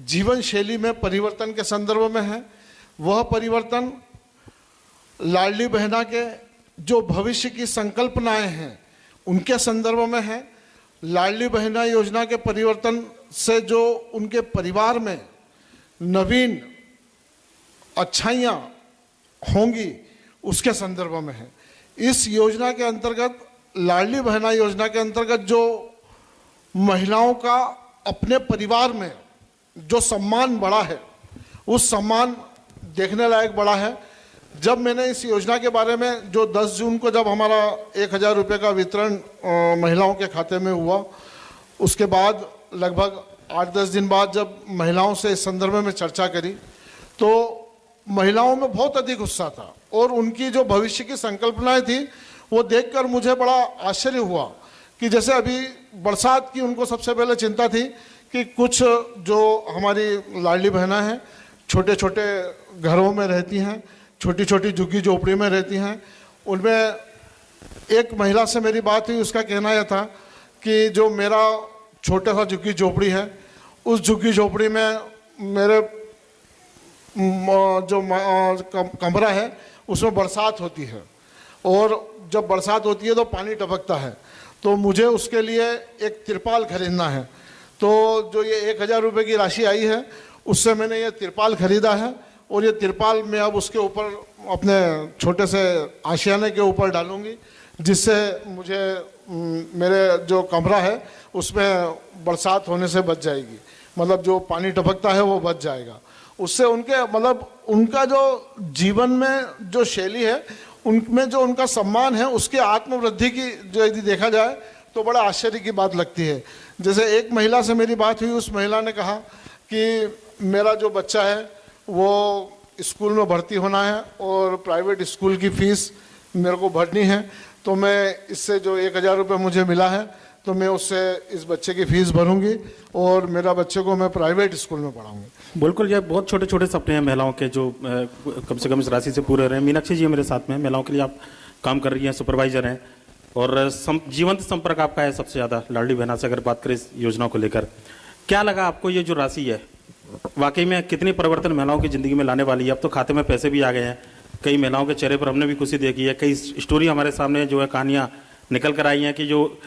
जीवन शैली में परिवर्तन के संदर्भ में है। वह परिवर्तन लाडली बहना के जो भविष्य की संकल्पनाएं हैं उनके संदर्भ में है। लाडली बहना योजना के परिवर्तन से जो उनके परिवार में नवीन अच्छाइयाँ होंगी उसके संदर्भ में है। इस योजना के अंतर्गत, लाडली बहना योजना के अंतर्गत जो महिलाओं का अपने परिवार में जो सम्मान बढ़ा है, उस सम्मान देखने लायक बढ़ा है। जब मैंने इस योजना के बारे में, जो 10 जून को जब हमारा 1000 रुपये का वितरण महिलाओं के खाते में हुआ, उसके बाद लगभग 8-10 दिन बाद जब महिलाओं से इस संदर्भ में चर्चा करी तो महिलाओं में बहुत अधिक उत्साह था और उनकी जो भविष्य की संकल्पनाएं थी वो देखकर मुझे बड़ा आश्चर्य हुआ कि जैसे अभी बरसात की उनको सबसे पहले चिंता थी कि कुछ जो हमारी लाडली बहना हैं छोटे छोटे घरों में रहती हैं, छोटी छोटी झुग्गी झोपड़ी में रहती हैं। उनमें एक महिला से मेरी बात हुई, उसका कहना यह था कि जो मेरा छोटा सा झुग्गी झोपड़ी है, उस झुग्गी झोपड़ी में मेरे जो कमरा है उसमें बरसात होती है और जब बरसात होती है तो पानी टपकता है, तो मुझे उसके लिए एक तिरपाल खरीदना है। तो जो ये 1000 रुपये की राशि आई है उससे मैंने ये तिरपाल खरीदा है और ये तिरपाल मैं अब उसके ऊपर अपने छोटे से आशियाने के ऊपर डालूंगी, जिससे मुझे मेरे जो कमरा है उसमें बरसात होने से बच जाएगी, मतलब जो पानी टपकता है वो बच जाएगा। उससे उनके मतलब उनका जो जीवन में जो शैली है, उनमें जो उनका सम्मान है, उसके आत्मवृद्धि की जो यदि देखा जाए तो बड़ा आश्चर्य की बात लगती है। जैसे एक महिला से मेरी बात हुई, उस महिला ने कहा कि मेरा जो बच्चा है वो स्कूल में भर्ती होना है और प्राइवेट स्कूल की फ़ीस मेरे को भरनी है, तो मैं इससे जो 1000 रुपये मुझे मिला है तो मैं उससे इस बच्चे की फ़ीस भरूंगी और मेरा बच्चे को मैं प्राइवेट स्कूल में पढ़ाऊंगी। बिल्कुल, ये बहुत छोटे छोटे सपने हैं महिलाओं के जो कम से कम इस राशि से पूरे रहे। मीनाक्षी जी मेरे साथ में, महिलाओं के लिए आप काम कर रही हैं, सुपरवाइजर हैं और जीवंत संपर्क आपका है सबसे ज़्यादा लाडली बहना से। अगर बात करें इस योजना को लेकर, क्या लगा आपको ये जो राशि है वाकई में कितनी परिवर्तन महिलाओं की ज़िंदगी में लाने वाली है? अब तो खाते में पैसे भी आ गए हैं, कई महिलाओं के चेहरे पर हमने भी खुशी देखी है, कई स्टोरी हमारे सामने जो है कहानियाँ निकल कर आई हैं कि जो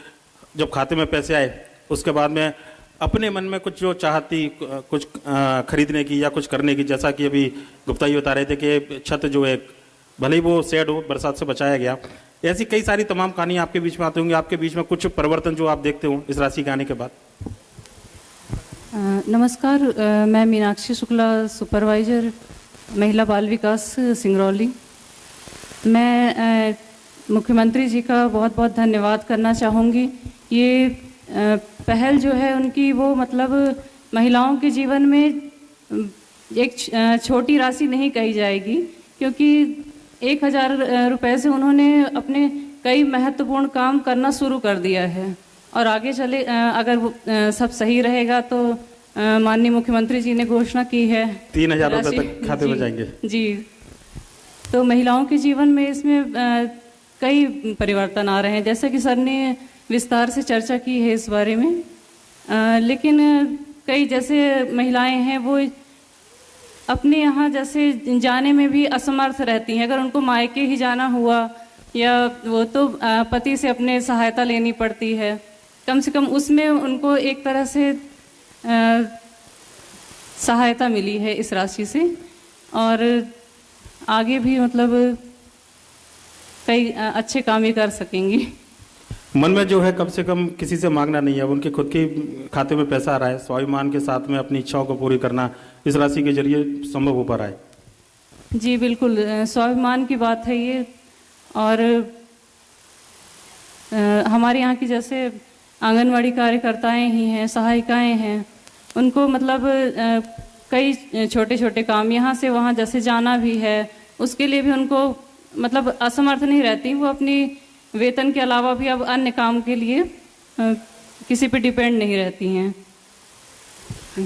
जब खाते में पैसे आए उसके बाद में अपने मन में कुछ जो चाहती कुछ खरीदने की या कुछ करने की, जैसा कि अभी गुप्ता जी बता रहे थे कि छत जो है भले ही वो शेड हो, बरसात से बचाया गया, ऐसी कई सारी तमाम कहानियाँ आपके बीच में आती होंगी। आपके बीच में कुछ परिवर्तन जो आप देखते हो इस राशि के आने के बाद? नमस्कार, मैं मीनाक्षी शुक्ला, सुपरवाइजर महिला बाल विकास सिंगरौली। मैं मुख्यमंत्री जी का बहुत बहुत धन्यवाद करना चाहूँगी। ये पहल जो है उनकी, वो मतलब महिलाओं के जीवन में एक छोटी राशि नहीं कही जाएगी, क्योंकि 1000 रुपये से उन्होंने अपने कई महत्वपूर्ण काम करना शुरू कर दिया है और आगे चले अगर सब सही रहेगा तो माननीय मुख्यमंत्री जी ने घोषणा की है 3000 रुपये तक खाते में जाएंगे जी। तो महिलाओं के जीवन में इसमें कई परिवर्तन आ रहे हैं, जैसे कि सर ने विस्तार से चर्चा की है इस बारे में। लेकिन कई जैसे महिलाएं हैं वो अपने यहाँ जैसे जाने में भी असमर्थ रहती हैं। अगर उनको मायके ही जाना हुआ या वो तो पति से अपने सहायता लेनी पड़ती है, कम से कम उसमें उनको एक तरह से सहायता मिली है इस राशि से और आगे भी मतलब कई अच्छे काम ही कर सकेंगी। मन में जो है कम से कम किसी से मांगना नहीं है, उनके खुद के खाते में पैसा आ रहा है, स्वाभिमान के साथ में अपनी इच्छाओं को पूरी करना इस राशि के जरिए संभव हो पा रहा है। जी बिल्कुल, स्वाभिमान की बात है ये। और हमारे यहाँ की जैसे आंगनवाड़ी कार्यकर्ताएं ही हैं, सहायिकाएं हैं, उनको मतलब कई छोटे छोटे काम यहाँ से वहाँ जैसे जाना भी है, उसके लिए भी उनको मतलब असमर्थ नहीं रहती। वो अपनी वेतन के अलावा भी अब अन्य काम के लिए किसी पे डिपेंड नहीं रहती हैं।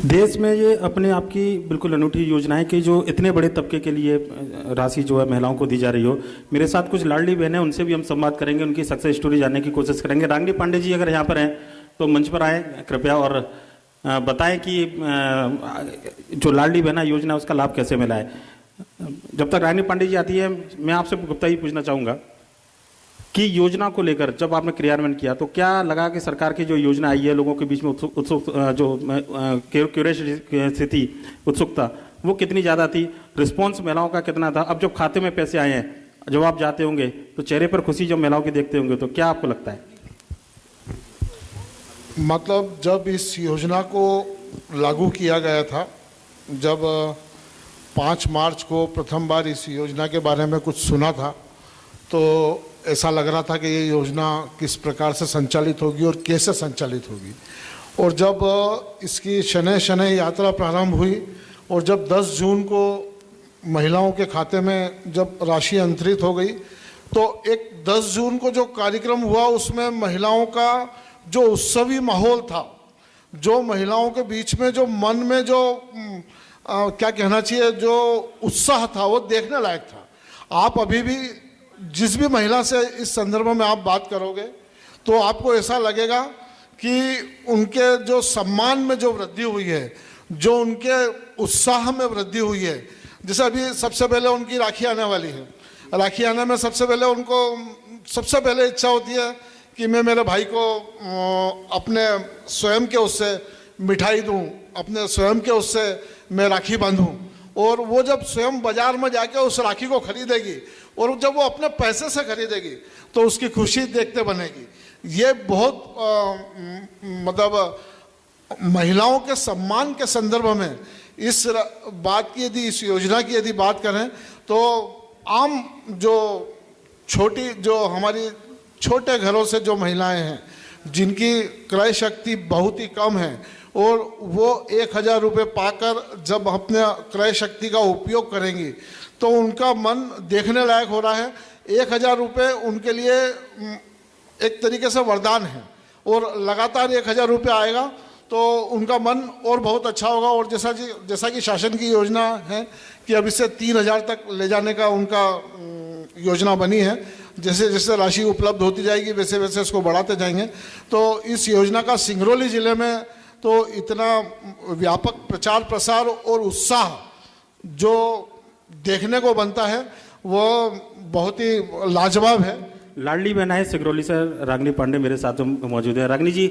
देश में ये अपने आप की बिल्कुल अनूठी योजना है कि जो इतने बड़े तबके के लिए राशि जो है महिलाओं को दी जा रही हो। मेरे साथ कुछ लाडली बहनें, उनसे भी हम संवाद करेंगे, उनकी सक्सेस स्टोरी जानने की कोशिश करेंगे। रांगनी पांडे जी अगर यहाँ पर हैं तो मंच पर आए कृपया और बताएं कि जो लाडली बहना योजना है, उसका लाभ कैसे मिला है। जब तक रानी पांडे जी आती है, मैं आपसे गुप्ता ही पूछना चाहूँगा कि योजना को लेकर जब आपने क्रियान्वयन किया तो क्या लगा कि सरकार की जो योजना आई है, लोगों के बीच में क्यूरियोसिटी थी, उत्सुकता, वो कितनी ज़्यादा थी, रिस्पॉन्स महिलाओं का कितना था। अब जब खाते में पैसे आए हैं, जब आप जाते होंगे तो चेहरे पर खुशी जब महिलाओं की देखते होंगे, तो क्या आपको लगता है? मतलब जब इस योजना को लागू किया गया था, जब 5 मार्च को प्रथम बार इस योजना के बारे में कुछ सुना था, तो ऐसा लग रहा था कि ये योजना किस प्रकार से संचालित होगी और कैसे संचालित होगी। और जब इसकी शनै शनै यात्रा प्रारंभ हुई और जब 10 जून को महिलाओं के खाते में जब राशि अंतरित हो गई, तो एक 10 जून को जो कार्यक्रम हुआ उसमें महिलाओं का जो उत्सवी माहौल था, जो महिलाओं के बीच में जो मन में जो क्या कहना चाहिए, जो उत्साह था, वो देखने लायक था। आप अभी भी जिस भी महिला से इस संदर्भ में आप बात करोगे तो आपको ऐसा लगेगा कि उनके जो सम्मान में जो वृद्धि हुई है, जो उनके उत्साह में वृद्धि हुई है। जैसे अभी सबसे पहले उनकी राखी आने वाली है, राखी आने में सबसे पहले उनको सबसे पहले इच्छा होती है कि मैं मेरे भाई को अपने स्वयं के उससे मिठाई दूं, अपने स्वयं के उससे मैं राखी बांधूं। और वो जब स्वयं बाजार में जाके उस राखी को खरीदेगी और जब वो अपने पैसे से खरीदेगी तो उसकी खुशी देखते बनेगी। ये बहुत मतलब महिलाओं के सम्मान के संदर्भ में इस बात की, यदि इस योजना की यदि बात करें तो आम जो हमारी छोटे घरों से जो महिलाएं हैं, जिनकी क्रय शक्ति बहुत ही कम है और वो 1000 रुपये पाकर जब अपने क्रय शक्ति का उपयोग करेंगी तो उनका मन देखने लायक हो रहा है। 1000 रुपये उनके लिए एक तरीके से वरदान है और लगातार 1000 रुपये आएगा तो उनका मन और बहुत अच्छा होगा। और जैसा कि शासन की योजना है कि अब इसे 3000 तक ले जाने का उनका योजना बनी है। जैसे जैसे राशि उपलब्ध होती जाएगी वैसे वैसे इसको बढ़ाते जाएंगे। तो इस योजना का सिंगरौली ज़िले में तो इतना व्यापक प्रचार प्रसार और उत्साह जो देखने को बनता है वो बहुत ही लाजवाब है। लाडली बहना है सिंगरौली से रागिनी पांडे मेरे साथ मौजूद है। रागिनी जी,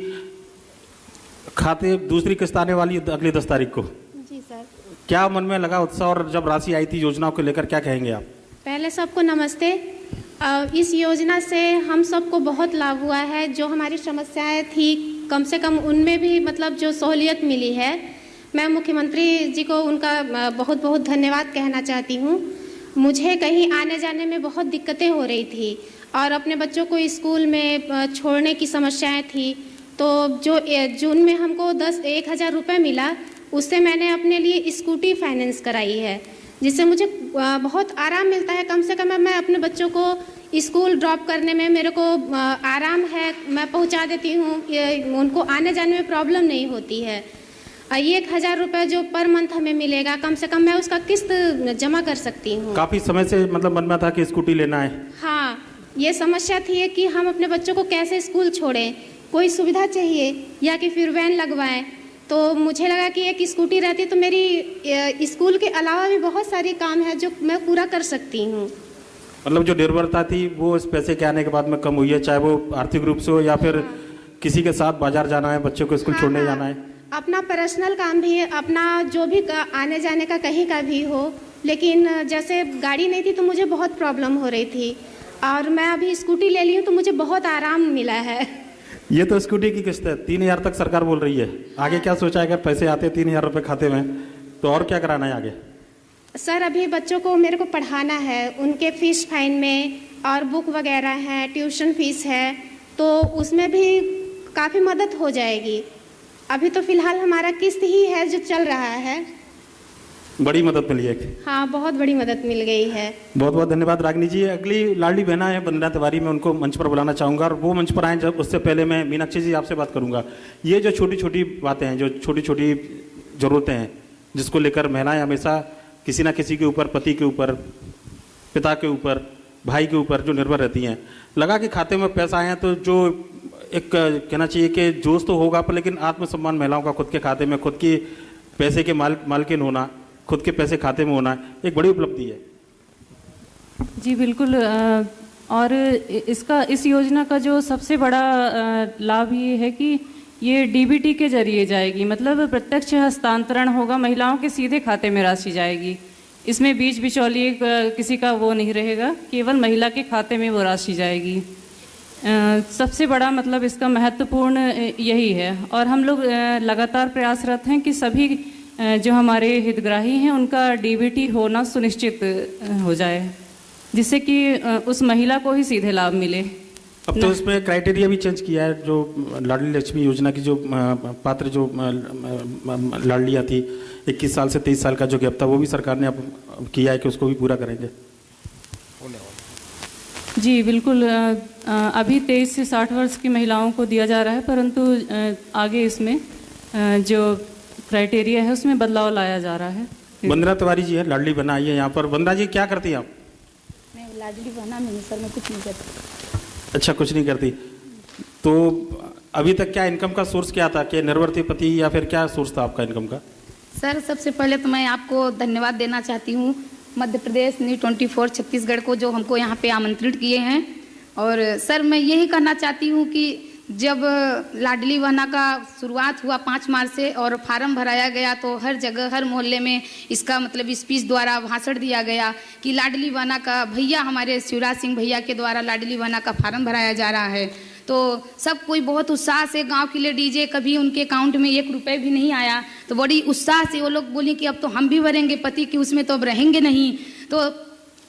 खाते दूसरी किस्त आने वाली अगली 10 तारीख को, जी सर। क्या मन में लगा उत्साह और जब राशि आई थी योजनाओं को लेकर, क्या कहेंगे आप? पहले सबको नमस्ते। इस योजना से हम सबको बहुत लाभ हुआ है। जो हमारी समस्याएं थी कम से कम उनमें भी मतलब जो सहूलियत मिली है, मैं मुख्यमंत्री जी को उनका बहुत बहुत धन्यवाद कहना चाहती हूँ। मुझे कहीं आने जाने में बहुत दिक्कतें हो रही थी और अपने बच्चों को स्कूल में छोड़ने की समस्याएं थी। तो जो जून में हमको 10,000 रुपये मिला, उससे मैंने अपने लिए स्कूटी फाइनेंस कराई है, जिससे मुझे बहुत आराम मिलता है। कम से कम मैं अपने बच्चों को स्कूल ड्रॉप करने में मेरे को आराम है, मैं पहुंचा देती हूँ, उनको आने जाने में प्रॉब्लम नहीं होती है। 1000 रुपये जो पर मंथ हमें मिलेगा, कम से कम मैं उसका किस्त जमा कर सकती हूँ। काफ़ी समय से मतलब मन में था कि स्कूटी लेना है। हाँ, ये समस्या थी कि हम अपने बच्चों को कैसे स्कूल छोड़ें, कोई सुविधा चाहिए या कि फिर वैन लगवाएं। तो मुझे लगा कि एक स्कूटी रहती तो मेरी स्कूल के अलावा भी बहुत सारे काम है जो मैं पूरा कर सकती हूँ। मतलब जो निर्भरता थी वो इस पैसे के आने के बाद में कम हुई है, चाहे वो आर्थिक रूप से हो या फिर किसी के साथ बाजार जाना है, बच्चों को स्कूल छोड़ने जाना है। अपना पर्सनल काम भी है, अपना जो भी आने जाने का कहीं का भी हो। लेकिन जैसे गाड़ी नहीं थी तो मुझे बहुत प्रॉब्लम हो रही थी और मैं अभी स्कूटी ले ली हूँ तो मुझे बहुत आराम मिला है। ये तो स्कूटी की किस्त है, 3000 तक सरकार बोल रही है। आगे क्या सोचा है? अगर पैसे आते 3000 रुपये खाते में तो और क्या कराना है आगे? सर, अभी बच्चों को मेरे को पढ़ाना है, उनके फीस फाइन में और बुक वगैरह है, ट्यूशन फीस है, तो उसमें भी काफ़ी मदद हो जाएगी। अभी तो फिलहाल हमारा किस्त ही है जो चल रहा है। बड़ी मदद मिली है। हाँ, बहुत बड़ी मदद मिल गई है। बहुत बहुत धन्यवाद रागिनी जी। अगली लाडली बहना है वंदना तिवारी, मैं उनको मंच पर बुलाना चाहूँगा और वो मंच पर आए जब उससे पहले मैं मीनाक्षी जी आपसे बात करूँगा। ये जो छोटी छोटी बातें हैं, जो छोटी छोटी ज़रूरतें हैं जिसको लेकर महिलाएं हमेशा किसी ना किसी के ऊपर, पति के ऊपर, पिता के ऊपर, भाई के ऊपर जो निर्भर रहती हैं, लगा कि खाते में पैसा आए तो जो एक कहना चाहिए कि जोश तो होगा पर लेकिन आत्मसम्मान महिलाओं का खुद के खाते में, खुद की पैसे के मालकिन होना, खुद के पैसे खाते में होना एक बड़ी उपलब्धि है। जी बिल्कुल। और इस योजना का जो सबसे बड़ा लाभ ये है कि ये डीबीटी के जरिए जाएगी, मतलब प्रत्यक्ष हस्तांतरण होगा, महिलाओं के सीधे खाते में राशि जाएगी। इसमें बीच बिचौलिए किसी का वो नहीं रहेगा, केवल महिला के खाते में वो राशि जाएगी। सबसे बड़ा मतलब इसका महत्वपूर्ण यही है। और हम लोग लगातार प्रयासरत हैं कि सभी जो हमारे हितग्राही हैं उनका डीबीटी होना सुनिश्चित हो जाए, जिससे कि उस महिला को ही सीधे लाभ मिले। अब तो इसमें क्राइटेरिया भी चेंज किया है, जो लाडली लक्ष्मी योजना की जो पात्र जो लाडलियाँ थी 21 साल से 23 साल का जो गैप था वो भी सरकार ने अब किया है कि उसको भी पूरा करेंगे। जी बिल्कुल। अभी 23 से 60 वर्ष की महिलाओं को दिया जा रहा है, परंतु आगे इसमें जो क्राइटेरिया है उसमें बदलाव लाया जा रहा है। वंदना तिवारी जी है, लाडली बहना आई है यहाँ पर। वंदना जी क्या करती हैं आप? मैं लाडली बहना नहीं सर, मैं कुछ नहीं करती। अच्छा, कुछ नहीं करती। तो अभी तक क्या इनकम का सोर्स क्या था, कि निर्भर थे पति या फिर क्या सोर्स था आपका इनकम का? सर सबसे पहले तो मैं आपको धन्यवाद देना चाहती हूँ मध्य प्रदेश न्यूज़ 24 छत्तीसगढ़ को, जो हमको यहाँ पे आमंत्रित किए हैं। और सर मैं यही कहना चाहती हूँ कि जब लाडली बहना का शुरुआत हुआ 5 मार्च से और फार्म भराया गया तो हर जगह हर मोहल्ले में इसका मतलब स्पीच द्वारा भाषण दिया गया कि लाडली बहना का भैया हमारे शिवराज सिंह भैया के द्वारा लाडली बहना का फार्म भराया जा रहा है। तो सब कोई बहुत उत्साह से, गांव के लिए डीजे, कभी उनके अकाउंट में 1 रुपये भी नहीं आया, तो बड़ी उत्साह से वो लोग बोले कि अब तो हम भी भरेंगे, पति की उसमें तो अब रहेंगे नहीं। तो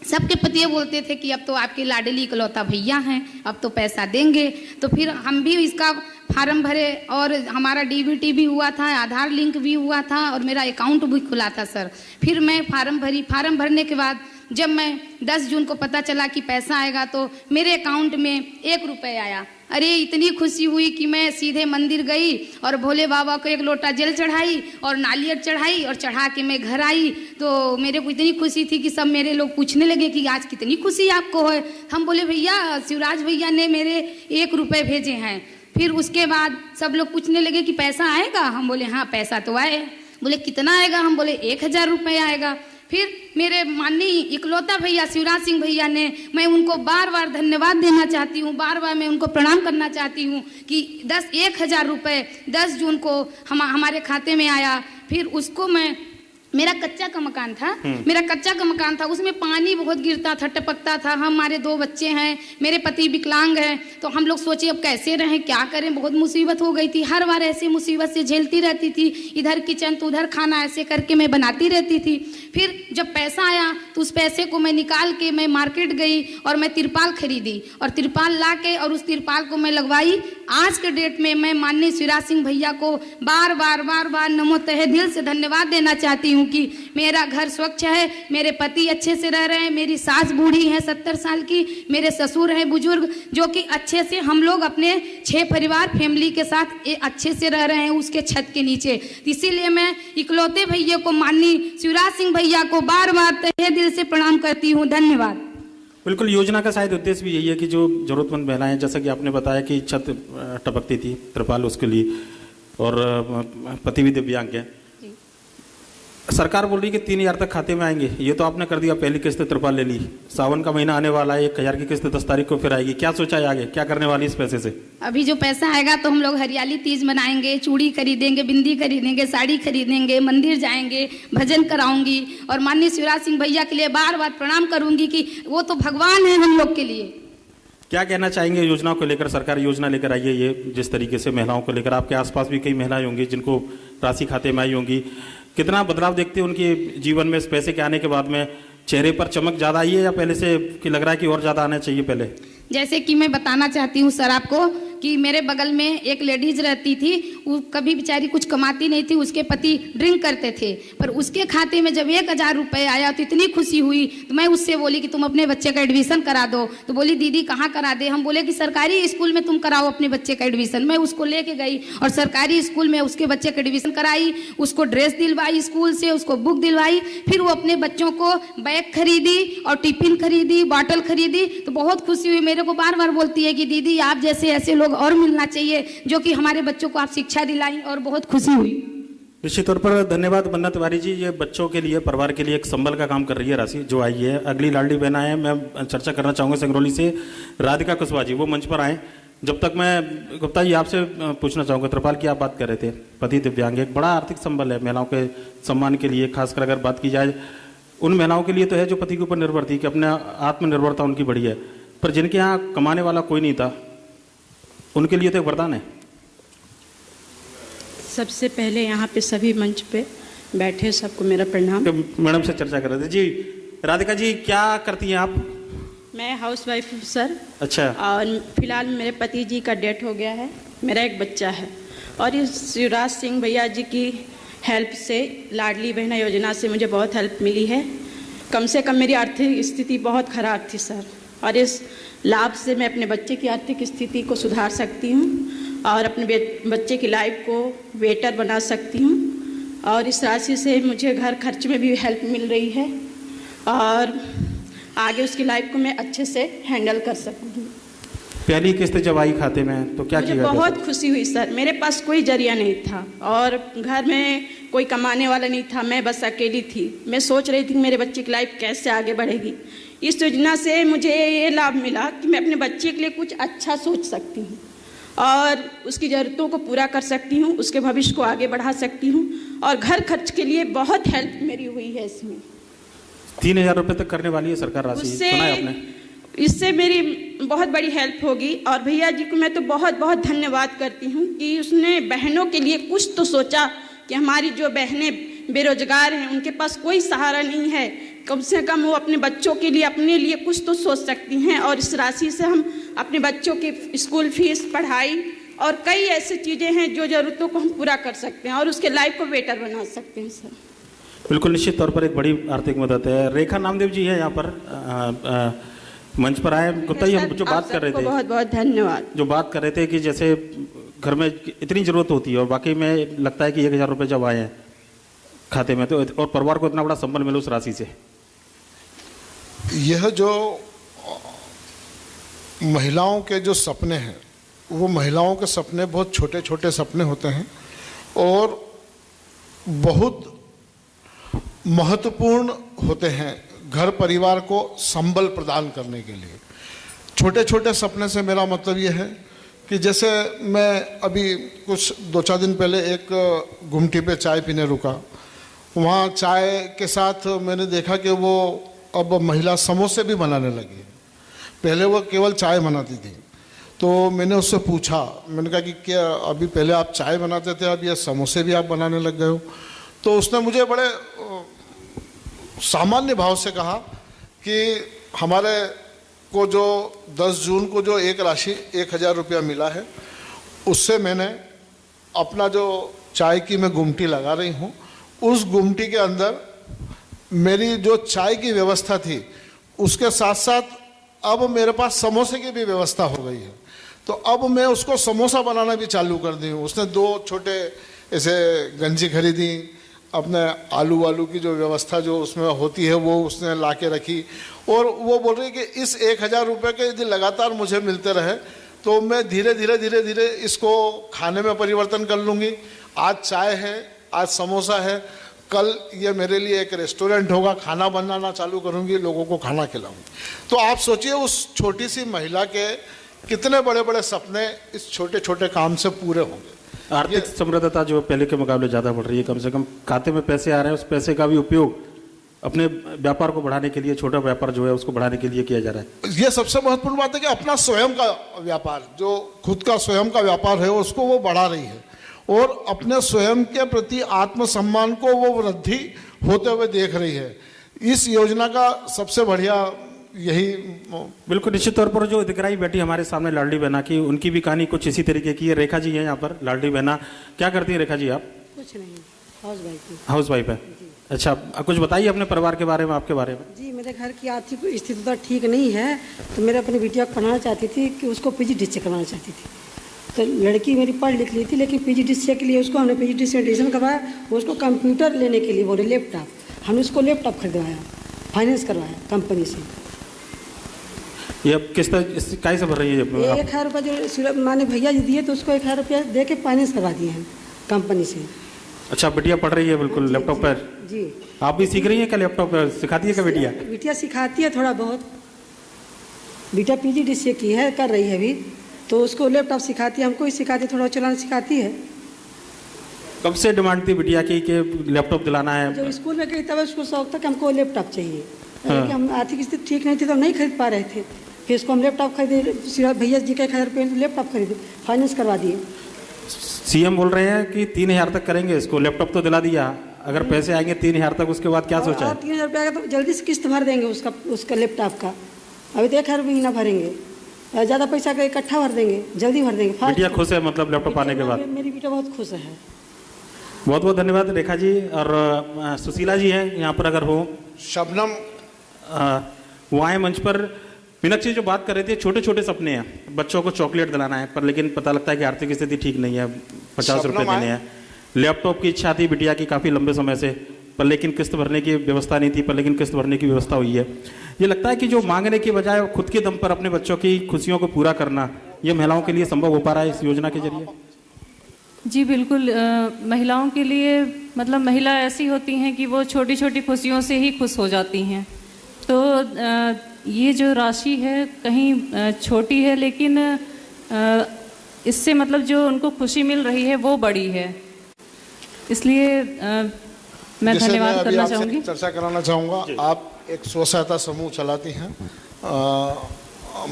सबके पति ये बोलते थे कि अब तो आपके लाडली इकलौता भैया हैं, अब तो पैसा देंगे। तो फिर हम भी इसका फार्म भरे और हमारा डीबीटी भी हुआ था, आधार लिंक भी हुआ था और मेरा अकाउंट भी खुला था सर। फिर मैं फार्म भरी। फार्म भरने के बाद जब मैं 10 जून को पता चला कि पैसा आएगा तो मेरे अकाउंट में 1 रुपये आया। अरे इतनी खुशी हुई कि मैं सीधे मंदिर गई और भोले बाबा को 1 लोटा जल चढ़ाई और नारियल चढ़ाई और चढ़ा के मैं घर आई। तो मेरे को इतनी खुशी थी कि सब मेरे लोग पूछने लगे कि आज कितनी खुशी आपको है। हम बोले भैया शिवराज भैया ने मेरे 1 रुपये भेजे हैं। फिर उसके बाद सब लोग पूछने लगे कि पैसा आएगा? हम बोले हाँ पैसा तो आए। बोले कितना आएगा? हम बोले 1000 रुपये आएगा। फिर मेरे माननीय इकलौता भैया शिवराज सिंह भैया ने, मैं उनको बार बार धन्यवाद देना चाहती हूँ, बार बार मैं उनको प्रणाम करना चाहती हूँ कि 1000 रुपये 10 जून को हमारे खाते में आया। फिर उसको मैं, मेरा कच्चा का मकान था, उसमें पानी बहुत गिरता था, टपकता था। हमारे 2 बच्चे हैं, मेरे पति विकलांग हैं, तो हम लोग सोचे अब कैसे रहें, क्या करें, बहुत मुसीबत हो गई थी। हर बार ऐसी मुसीबत से झेलती रहती थी, इधर किचन तो उधर खाना, ऐसे करके मैं बनाती रहती थी। फिर जब पैसा आया तो उस पैसे को मैं निकाल के मैं मार्केट गई और मैं तिरपाल खरीदी और तिरपाल ला के और उस तिरपाल को मैं लगवाई। आज के डेट में मैं माननीय शिवराज सिंह भैया को बार बार नमो तहे दिल से धन्यवाद देना चाहती हूँ कि मेरा घर स्वच्छ है, मेरे पति अच्छे से रह रहे हैं, मेरी सास बूढ़ी है 70 साल की, मेरे ससुर हैं बुजुर्ग, जो कि अच्छे से हम लोग अपने 6 परिवार फैमिली के साथ अच्छे से रह रहे हैं उसके छत के नीचे। इसीलिए मैं इकलौते भैया को, माननीय शिवराज सिंह भैया को बार बार तहे दिल से प्रणाम करती हूँ। धन्यवाद। बिल्कुल, योजना का शायद उद्देश्य भी यही है कि जो जरूरतमंद महिलाएं, जैसा कि आपने बताया कि छत टपकती थी, तिरपाल उसके लिए, और पति भी दिव्यांग है। सरकार बोल रही है कि 3000 तक खाते में आएंगे। ये तो आपने कर दिया, पहली किस्त तिरपाल ले ली, सावन का महीना आने वाला है, 1000 की किस्त 10 तारीख को फिर आएगी। क्या सोचा है आगे, क्या करने वाली इस पैसे से? अभी जो पैसा आएगा तो हम लोग हरियाली तीज मनाएंगे, चूड़ी खरीदेंगे, बिंदी खरीदेंगे, साड़ी खरीदेंगे, मंदिर जाएंगे, भजन कराऊंगी और माननीय शिवराज सिंह भैया के लिए बार बार प्रणाम करूंगी कि वो तो भगवान है हम लोग के लिए। क्या कहना चाहेंगे योजनाओं को लेकर? सरकार योजना लेकर आई है ये, जिस तरीके से महिलाओं को लेकर, आपके आसपास भी कई महिलाएं होंगी जिनको राशि खाते में आई होंगी, कितना बदलाव देखते हैं उनके जीवन में इस पैसे के आने के बाद में? चेहरे पर चमक ज़्यादा आई है या पहले से कि लग रहा है कि और ज़्यादा आना चाहिए पहले? जैसे कि मैं बताना चाहती हूँ सर आपको कि मेरे बगल में एक लेडीज रहती थी, वो कभी बेचारी कुछ कमाती नहीं थी, उसके पति ड्रिंक करते थे, पर उसके खाते में जब 1000 रुपये आया तो इतनी खुशी हुई। तो मैं उससे बोली कि तुम अपने बच्चे का एडमिशन करा दो। तो बोली दीदी कहाँ करा दे? हम बोले कि सरकारी स्कूल में तुम कराओ अपने बच्चे का एडमिशन। मैं उसको लेके गई और सरकारी स्कूल में उसके बच्चे का एडमिशन कराई, उसको ड्रेस दिलवाई स्कूल से, उसको बुक दिलवाई, फिर वो अपने बच्चों को बैग खरीदी और टिफिन खरीदी, बॉटल खरीदी। तो बहुत खुशी हुई। मेरे को बार बार बोलती है कि दीदी आप जैसे ऐसे लोग और मिलना चाहिए, जो कि हमारे बच्चों को आप शिक्षा दिलाई और बहुत खुशी हुई। निश्चित तौर पर धन्यवाद बन्ना तिवारी जी। ये बच्चों के लिए, परिवार के लिए एक संबल का काम कर रही है राशि जो आई है। अगली लाडली बहना है, मैं चर्चा करना चाहूँगा सिंगरौली से राधिका कुशवाहा जी, वो मंच पर आए। जब तक मैं गुप्ता जी आपसे पूछना चाहूँगा, त्रिपाल की आप बात कर रहे थे, पति दिव्यांग एक बड़ा आर्थिक संबल है महिलाओं के सम्मान के लिए, खासकर अगर बात की जाए उन महिलाओं के लिए तो है जो पति के ऊपर निर्भर थी कि अपना आत्मनिर्भरता उनकी बढ़ी है, पर जिनके यहाँ कमाने वाला कोई नहीं था उनके लिए तो एक वरदान है। सबसे पहले यहाँ पे सभी मंच पे बैठे सबको मेरा प्रणाम। मैडम से चर्चा कर रहे थे जी। राधिका जी क्या करती हैं आप? मैं हाउस वाइफ हूँ सर। अच्छा। और फिलहाल मेरे पति जी का डेथ हो गया है, मेरा एक बच्चा है, और इस शिवराज सिंह भैया जी की हेल्प से, लाडली बहना योजना से मुझे बहुत हेल्प मिली है। कम से कम मेरी आर्थिक स्थिति बहुत ख़राब थी सर, और इस लाभ से मैं अपने बच्चे की आर्थिक स्थिति को सुधार सकती हूँ और अपने बच्चे की लाइफ को बेटर बना सकती हूँ, और इस राशि से मुझे घर खर्च में भी हेल्प मिल रही है और आगे उसकी लाइफ को मैं अच्छे से हैंडल कर सकूँगी। पहली किस्त जब आई खाते में तो क्या मुझे किया? बहुत खुशी हुई सर। मेरे पास कोई जरिया नहीं था और घर में कोई कमाने वाला नहीं था, मैं बस अकेली थी। मैं सोच रही थी कि मेरे बच्चे की लाइफ कैसे आगे बढ़ेगी। इस योजना से मुझे ये लाभ मिला कि मैं अपने बच्चे के लिए कुछ अच्छा सोच सकती हूँ और उसकी ज़रूरतों को पूरा कर सकती हूँ, उसके भविष्य को आगे बढ़ा सकती हूँ, और घर खर्च के लिए बहुत हेल्प मेरी हुई है। इसमें 3,000 रुपये तक करने वाली है सरकार राशि, सुना है आपने? इससे मेरी बहुत बड़ी हेल्प होगी, और भैया जी को मैं तो बहुत बहुत धन्यवाद करती हूँ कि उसने बहनों के लिए कुछ तो सोचा कि हमारी जो बहनें बेरोजगार हैं, उनके पास कोई सहारा नहीं है, कम से कम वो अपने बच्चों के लिए, अपने लिए कुछ तो सोच सकती हैं, और इस राशि से हम अपने बच्चों की स्कूल फीस, पढ़ाई और कई ऐसी चीज़ें हैं जो ज़रूरतों को हम पूरा कर सकते हैं और उसके लाइफ को बेटर बना सकते हैं सर। बिल्कुल, निश्चित तौर पर एक बड़ी आर्थिक मदद है। रेखा नामदेव जी है यहाँ पर, मंच पर आए। गुप्ता जी, हम जो बात कर रहे थे, बहुत बहुत धन्यवाद। जो बात कर रहे थे कि जैसे घर में इतनी ज़रूरत होती है और वाकई में लगता है कि 1,000 रुपये जब आए हैं खाते में तो, और परिवार को इतना बड़ा संबल मिले उस राशि से। यह जो महिलाओं के जो सपने हैं, वो महिलाओं के सपने बहुत छोटे छोटे सपने होते हैं और बहुत महत्वपूर्ण होते हैं घर परिवार को संबल प्रदान करने के लिए। छोटे छोटे सपने से मेरा मतलब ये है कि जैसे मैं अभी कुछ 2-4 दिन पहले एक गुमटी पे चाय पीने रुका। वहाँ चाय के साथ मैंने देखा कि वो अब महिला समोसे भी बनाने लगी। पहले वो केवल चाय बनाती थी, तो मैंने उससे पूछा, मैंने कहा कि क्या अभी पहले आप चाय बनाते थे, अब ये समोसे भी आप बनाने लग गए हो? तो उसने मुझे बड़े सामान्य भाव से कहा कि हमारे को जो 10 जून को जो एक राशि 1,000 रुपया मिला है, उससे मैंने अपना जो चाय की मैं गुमटी लगा रही हूँ, उस गुमटी के अंदर मेरी जो चाय की व्यवस्था थी उसके साथ साथ अब मेरे पास समोसे की भी व्यवस्था हो गई है। तो अब मैं उसको समोसा बनाना भी चालू कर दी हूँ। उसने 2 छोटे ऐसे गंजी खरीदी, अपने आलू की जो व्यवस्था जो उसमें होती है वो उसने ला के रखी, और वो बोल रही कि इस 1,000 रुपये के यदि लगातार मुझे मिलते रहे तो मैं धीरे धीरे इसको खाने में परिवर्तन कर लूँगी। आज चाय है, आज समोसा है, कल ये मेरे लिए एक रेस्टोरेंट होगा, खाना बनाना चालू करूँगी, लोगों को खाना खिलाऊँगी। तो आप सोचिए उस छोटी सी महिला के कितने बड़े बड़े सपने इस छोटे छोटे काम से पूरे होंगे। आर्थिक समृद्धता जो पहले के मुकाबले ज़्यादा बढ़ रही है, कम से कम खाते में पैसे आ रहे हैं, उस पैसे का भी उपयोग अपने व्यापार को बढ़ाने के लिए, छोटा व्यापार जो है उसको बढ़ाने के लिए किया जा रहा है। ये सबसे महत्वपूर्ण बात है कि अपना स्वयं का व्यापार, जो खुद का स्वयं का व्यापार है, उसको वो बढ़ा रही है और अपने स्वयं के प्रति आत्मसम्मान को वो वृद्धि होते हुए देख रही है। इस योजना का सबसे बढ़िया यही। बिल्कुल, निश्चित तौर पर जो दिखराई बेटी हमारे सामने लाडली बहना की, उनकी भी कहानी कुछ इसी तरीके की है। रेखा जी है यहाँ पर, लाडली बहना क्या करती है रेखा जी आप? कुछ नहीं, हाउस वाइफ है। अच्छा, कुछ बताइए अपने परिवार के बारे में, आपके बारे में। जी, मेरे घर की आर्थिक स्थिति तो ठीक नहीं है, तो मेरे अपनी बिटिया को पढ़ाना चाहती थी कि उसको PGDCA करवाना चाहती थी। तो लड़की मेरी पढ़ लिख ली थी, लेकिन PGDCA के लिए उसको हमने PGDCA में एडमिशन करवाया। उसको कंप्यूटर लेने के लिए बोले लैपटॉप, हमने उसको लैपटॉप खरीदवाया, फाइनेंस करवाया कंपनी से। ये अब किस तरह काय से भर रही है ये आप? 1,000 रुपये जो माने भैया जी दिए तो उसको 1,000 रुपया दे के फाइनेंस करवा दिए हैं कंपनी से। अच्छा, बिटिया पढ़ रही है बिल्कुल लैपटॉप पर। जी। आप भी सीख रही हैं क्या लैपटॉप पर? सिखाती है क्या बिटिया? बिटिया सिखाती है थोड़ा बहुत। बिटिया PGDCA की है, कर रही है अभी, तो उसको लैपटॉप सिखाती है, हमको ही सिखाती है, थोड़ा चलाना सिखाती है। कब से डिमांड थी बिटिया की कि लैपटॉप दिलाना है? जब स्कूल में गई तब उसको शौक था कि हमको लैपटॉप चाहिए। हाँ। कि हम आर्थिक स्थिति ठीक नहीं थी तो हम नहीं खरीद पा रहे थे, फिर इसको हम लैपटॉप खरीदे, भैया जी का 1,000 रुपये लैपटॉप खरीदे, फाइनेंस करवा दिए। सीएम बोल रहे हैं कि 3,000 तक करेंगे इसको, लैपटॉप तो दिला दिया, अगर पैसे आएंगे 3,000 तक उसके बाद क्या सोचा है? 3,000 रुपये आएगा तो जल्दी से किस्त भर देंगे उसका लैपटॉप का। अभी तो 1,000 महीना भरेंगे, ज़्यादा पैसा का इकट्ठा भर देंगे, जल्दी भर देंगे। बिटिया खुश है मतलब लैपटॉप आने के बाद? मेरी बेटा बहुत खुश है। बहुत बहुत धन्यवाद रेखा जी। और सुशीला जी हैं यहाँ पर, अगर हो शबनम, वो आए मंच पर। मीनाक्षी जो बात कर रहे थे, छोटे छोटे सपने हैं, बच्चों को चॉकलेट दिलाना है, पर लेकिन पता लगता है कि आर्थिक स्थिति ठीक नहीं है, 50 रुपये देने हैं। लैपटॉप की इच्छा थी बिटिया की काफ़ी लंबे समय से, पर लेकिन किस्त भरने की व्यवस्था नहीं थी, पर लेकिन किस्त भरने की व्यवस्था हुई है। ये लगता है कि जो मांगने की बजाय खुद के दम पर अपने बच्चों की खुशियों को पूरा करना, ये महिलाओं के लिए संभव हो पा रहा है इस योजना के जरिए? जी बिल्कुल। महिलाओं के लिए मतलब महिला ऐसी होती हैं कि वो छोटी छोटी खुशियों से ही खुश हो जाती हैं। तो ये जो राशि है कहीं छोटी है, लेकिन इससे मतलब जो उनको खुशी मिल रही है वो बड़ी है, इसलिए मैं धन्यवाद करना चाहूँगी। चर्चा कराना चाहूँगा, आप एक स्व सहायता समूह चलाती हैं,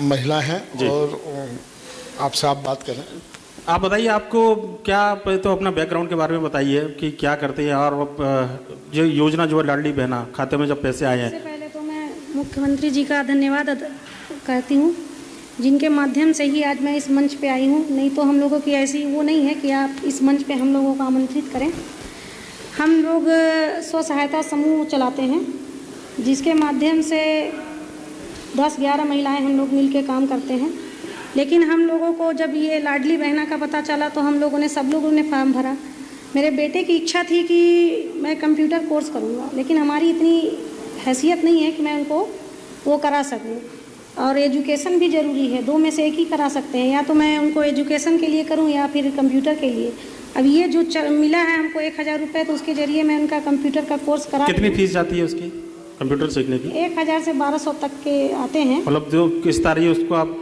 महिला हैं, और आपसे आप बात करें। आप बताइए, आपको क्या, तो अपना बैकग्राउंड के बारे में बताइए कि क्या करते हैं, और जो योजना जो है लाडली बहना खाते में जब पैसे आए हैं। सबसे पहले तो मैं मुख्यमंत्री जी का धन्यवाद करती हूँ, जिनके माध्यम से ही आज मैं इस मंच पे आई हूँ। नहीं तो हम लोगों की ऐसी वो नहीं है कि आप इस मंच पे हम लोगों को आमंत्रित करें। हम लोग स्व सहायता समूह चलाते हैं, जिसके माध्यम से 10-11 महिलाएं हम लोग मिल के काम करते हैं। लेकिन हम लोगों को जब ये लाडली बहना का पता चला तो हम लोगों ने, सब लोगों ने फॉर्म भरा। मेरे बेटे की इच्छा थी कि मैं कंप्यूटर कोर्स करूँगा, लेकिन हमारी इतनी हैसियत नहीं है कि मैं उनको वो करा सकूँ, और एजुकेशन भी ज़रूरी है, दो में से एक ही करा सकते हैं, या तो मैं उनको एजुकेशन के लिए करूँ या फिर कंप्यूटर के लिए। अब ये जो मिला है हमको 1,000 रुपये, तो उसके ज़रिए मैं उनका कंप्यूटर का कोर्स करा। कितनी फीस जाती है उसकी कंप्यूटर सीखने की? 1,000 से 1,200 तक के आते हैं। मतलब जो किस्त आ रही है उसको आप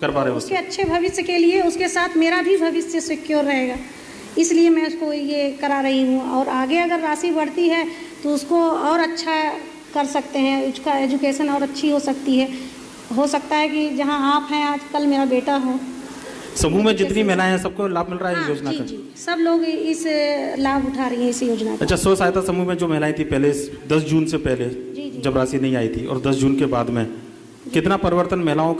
कर पा रहे हो? उसके अच्छे भविष्य के लिए, उसके साथ मेरा भी भविष्य सिक्योर रहेगा, इसलिए मैं उसको ये करा रही हूँ। और आगे अगर राशि बढ़ती है तो उसको और अच्छा कर सकते हैं, उसका एजुकेशन और अच्छी हो सकती है। हो सकता है कि जहाँ आप हैं आज, कल मेरा बेटा हो। समूह में जितनी महिलाएं हैं सबको लाभ मिल रहा है इस योजना का? जी, सब लोग इस लाभ उठा रही हैं इस योजना का। अच्छा, स्व सहायता समूह में जो महिलाएं थी पहले 10 जून से पहले जब राशि नहीं आई थी, और 10 जून के बाद में कितना परिवर्तन महिलाओं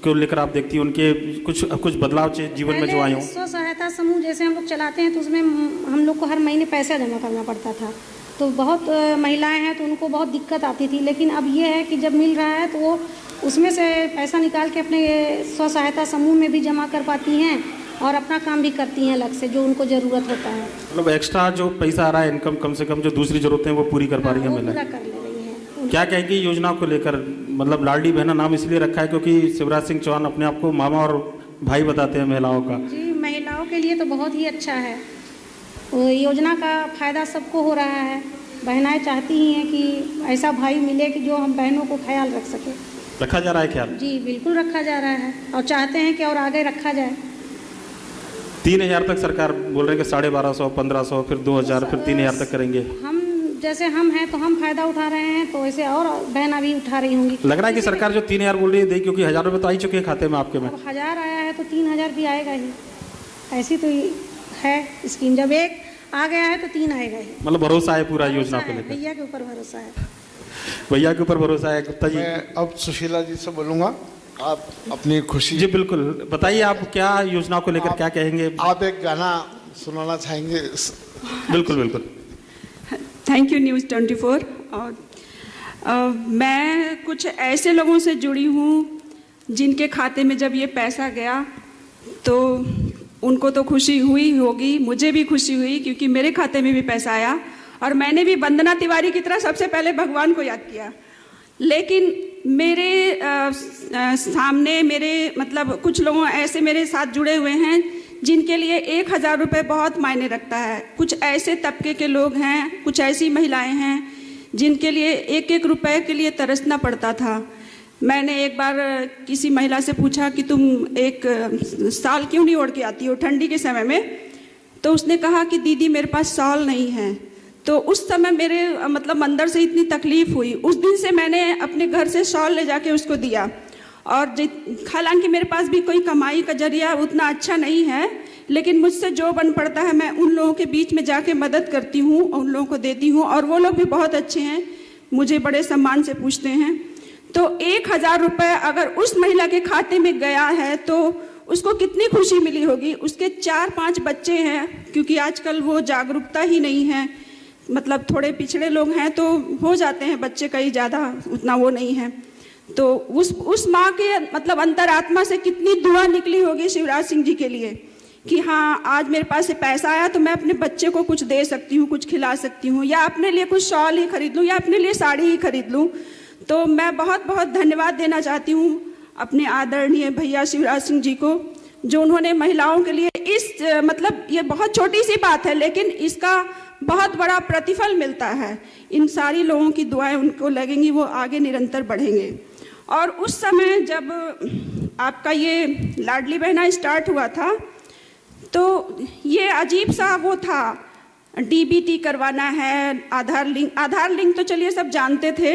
को लेकर आप देखती हैं, उनके कुछ बदलाव जीवन में जो आए हों? स्व सहायता समूह जैसे हम लोग चलाते हैं तो उसमें हम लोग को हर महीने पैसा जमा करना पड़ता था, तो बहुत महिलाएं हैं तो उनको बहुत दिक्कत आती थी। लेकिन अब ये है कि जब मिल रहा है तो वो उसमें से पैसा निकाल के अपने स्व सहायता समूह में भी जमा कर पाती हैं और अपना काम भी करती हैं अलग से, जो उनको ज़रूरत होता है। मतलब एक्स्ट्रा जो पैसा आ रहा है इनकम, कम से कम जो दूसरी जरूरतें हैं वो पूरी कर पा रही हैं महिलाएं? पूरा कर ले रही हैं। क्या कहेंगी योजना को लेकर? मतलब लाडली बहना नाम इसलिए रखा है क्योंकि शिवराज सिंह चौहान अपने आप को मामा और भाई बताते हैं महिलाओं का। जी, महिलाओं के लिए तो बहुत ही अच्छा है, योजना का फायदा सबको हो रहा है। बहनाएं चाहती ही हैं कि ऐसा भाई मिले कि जो हम बहनों को ख्याल रख सके। रखा जा रहा है ख्याल? जी बिल्कुल रखा जा रहा है, और चाहते हैं कि और आगे रखा जाए। 3,000 तक सरकार बोल रहे हैं कि 1,250, 1,500, फिर 2,000, फिर 3,000 तक करेंगे। हम जैसे हम हैं तो हम फायदा उठा रहे हैं, तो ऐसे और बहना भी उठा रही होंगी। लग रहा है कि सरकार जो 3,000 बोल रही है, क्योंकि 1,000 रुपये तो आ ही चुके हैं खाते में आपके में। अब 1,000 आया है तो 3,000 भी आएगा ही, ऐसी तो है स्कीम। जब एक आ गया है तो 3 आएगा ही। मतलब भरोसा है पूरा योजना को लेकर? भैया के ऊपर भरोसा है। भैया के ऊपर भरोसा है। गुप्ता जी, मैं अब सुशीला जी से बोलूँगा, आप अपनी खुशी। जी बिल्कुल, बताइए आप क्या योजना को लेकर क्या कहेंगे? आप एक गाना सुनाना चाहेंगे? बिल्कुल बिल्कुल। Thank you news 24। और मैं कुछ ऐसे लोगों से जुड़ी हूँ जिनके खाते में जब ये पैसा गया तो उनको तो खुशी हुई होगी, मुझे भी खुशी हुई क्योंकि मेरे खाते में भी पैसा आया, और मैंने भी वंदना तिवारी की तरह सबसे पहले भगवान को याद किया। लेकिन मेरे सामने मेरे मतलब कुछ लोगों ऐसे मेरे साथ जुड़े हुए हैं जिनके लिए 1,000 रुपये बहुत मायने रखता है। कुछ ऐसे तबके के लोग हैं, कुछ ऐसी महिलाएं हैं जिनके लिए एक एक रुपए के लिए तरसना पड़ता था। मैंने एक बार किसी महिला से पूछा कि तुम एक साल क्यों नहीं ओढ़ के आती हो ठंडी के समय में, तो उसने कहा कि दीदी मेरे पास शॉल नहीं है। तो उस समय मेरे मतलब अंदर से इतनी तकलीफ़ हुई। उस दिन से मैंने अपने घर से शॉल ले जाके उसको दिया। और हालांकि मेरे पास भी कोई कमाई का जरिया उतना अच्छा नहीं है, लेकिन मुझसे जो बन पड़ता है मैं उन लोगों के बीच में जाके मदद करती हूँ, उन लोगों को देती हूँ। और वो लोग भी बहुत अच्छे हैं, मुझे बड़े सम्मान से पूछते हैं। तो 1,000 रुपये अगर उस महिला के खाते में गया है तो उसको कितनी खुशी मिली होगी। उसके 4-5 बच्चे हैं, क्योंकि आजकल वो जागरूकता ही नहीं है, मतलब थोड़े पिछड़े लोग हैं तो हो जाते हैं बच्चे, कई ज़्यादा उतना वो नहीं है। तो उस माँ के मतलब अंतरात्मा से कितनी दुआ निकली होगी शिवराज सिंह जी के लिए कि हाँ आज मेरे पास से पैसा आया तो मैं अपने बच्चे को कुछ दे सकती हूँ, कुछ खिला सकती हूँ, या अपने लिए कुछ शॉल ही खरीद लूँ, या अपने लिए साड़ी ही खरीद लूँ। तो मैं बहुत बहुत धन्यवाद देना चाहती हूँ अपने आदरणीय भैया शिवराज सिंह जी को, जो उन्होंने महिलाओं के लिए इस मतलब ये बहुत छोटी सी बात है लेकिन इसका बहुत बड़ा प्रतिफल मिलता है। इन सारी लोगों की दुआएं उनको लगेंगी, वो आगे निरंतर बढ़ेंगे। और उस समय जब आपका ये लाडली बहना स्टार्ट हुआ था तो ये अजीब सा वो था, डीबीटी करवाना है, आधार लिंक तो चलिए सब जानते थे,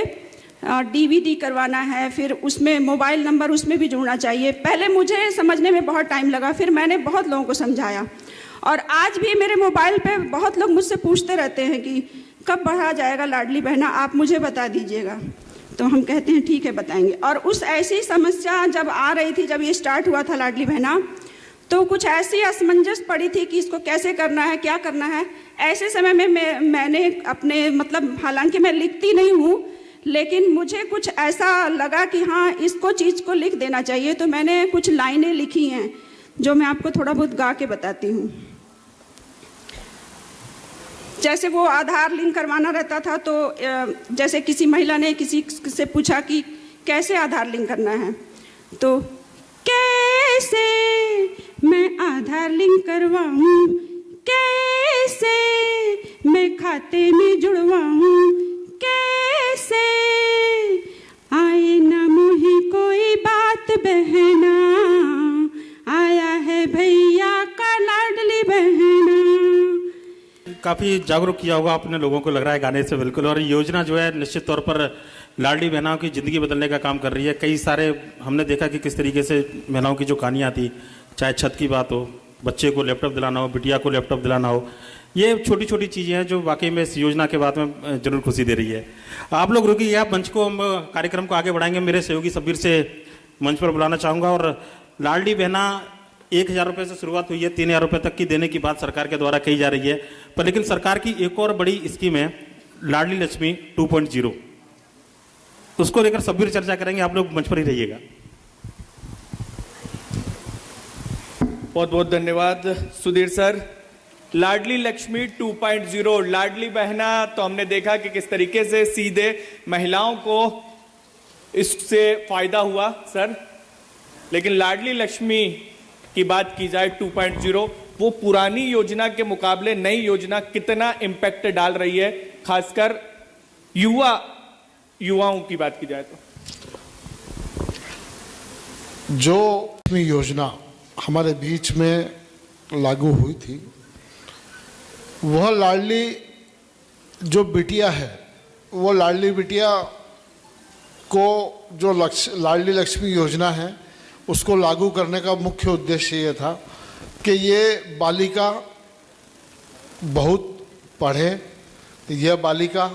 डीबीटी करवाना है, फिर उसमें मोबाइल नंबर उसमें भी जुड़ना चाहिए। पहले मुझे समझने में बहुत टाइम लगा, फिर मैंने बहुत लोगों को समझाया। और आज भी मेरे मोबाइल पे बहुत लोग मुझसे पूछते रहते हैं कि कब बढ़ा जाएगा लाडली बहना, आप मुझे बता दीजिएगा। तो हम कहते हैं ठीक है बताएंगे। और उस ऐसी समस्या जब आ रही थी, जब ये स्टार्ट हुआ था लाडली बहना, तो कुछ ऐसी असमंजस पड़ी थी कि इसको कैसे करना है, क्या करना है। ऐसे समय में मैंने अपने मतलब हालांकि मैं लिखती नहीं हूँ, लेकिन मुझे कुछ ऐसा लगा कि हाँ इसको चीज़ को लिख देना चाहिए। तो मैंने कुछ लाइनें लिखी हैं जो मैं आपको थोड़ा बहुत गा के बताती हूँ। जैसे वो आधार लिंक करवाना रहता था तो जैसे किसी महिला ने किसी से पूछा कि कैसे आधार लिंक करना है, तो कैसे मैं आधार लिंक करवाऊँ, कैसे मैं खाते में जुड़वाऊँ, कैसे आए ना मुझे कोई बात बहना, आया है भैया का लाडली बहना। काफ़ी जागरूक किया होगा आपने लोगों को, लग रहा है गाने से बिल्कुल। और योजना जो है निश्चित तौर पर लाडली बहनाओं की ज़िंदगी बदलने का काम कर रही है। कई सारे हमने देखा कि किस तरीके से महिलाओं की जो कहानियाँ थी, चाहे छत की बात हो, बच्चे को लैपटॉप दिलाना हो, बिटिया को लैपटॉप दिलाना हो, ये छोटी छोटी चीज़ें हैं जो वाकई में इस योजना के बाद में जरूर खुशी दे रही है। आप लोग रुकिए, आप मंच को, हम कार्यक्रम को आगे बढ़ाएंगे। मेरे सहयोगी सब्बीर से मंच पर बुलाना चाहूँगा। और लाडली बहना 1,000 रुपये से शुरुआत हुई है, 3,000 रुपये तक की देने की बात सरकार के द्वारा कही जा रही है। पर लेकिन सरकार की एक और बड़ी स्कीम है लाडली लक्ष्मी 2.0, उसको लेकर सब्बीर चर्चा करेंगे। आप लोग मंच पर ही रहिएगा। बहुत बहुत धन्यवाद सुधीर सर। लाडली लक्ष्मी 2.0, लाडली बहना, तो हमने देखा कि किस तरीके से सीधे महिलाओं को इससे फायदा हुआ सर। लेकिन लाडली लक्ष्मी की बात की जाए 2.0, वो पुरानी योजना के मुकाबले नई योजना कितना इम्पैक्ट डाल रही है, खासकर युवाओं की बात की जाए तो। जो योजना हमारे बीच में लागू हुई थी, वह लाडली जो बिटिया है, वो लाडली बिटिया को जो लाडली लक्ष्मी योजना है उसको लागू करने का मुख्य उद्देश्य ये था कि ये बालिका बहुत पढ़े, यह बालिका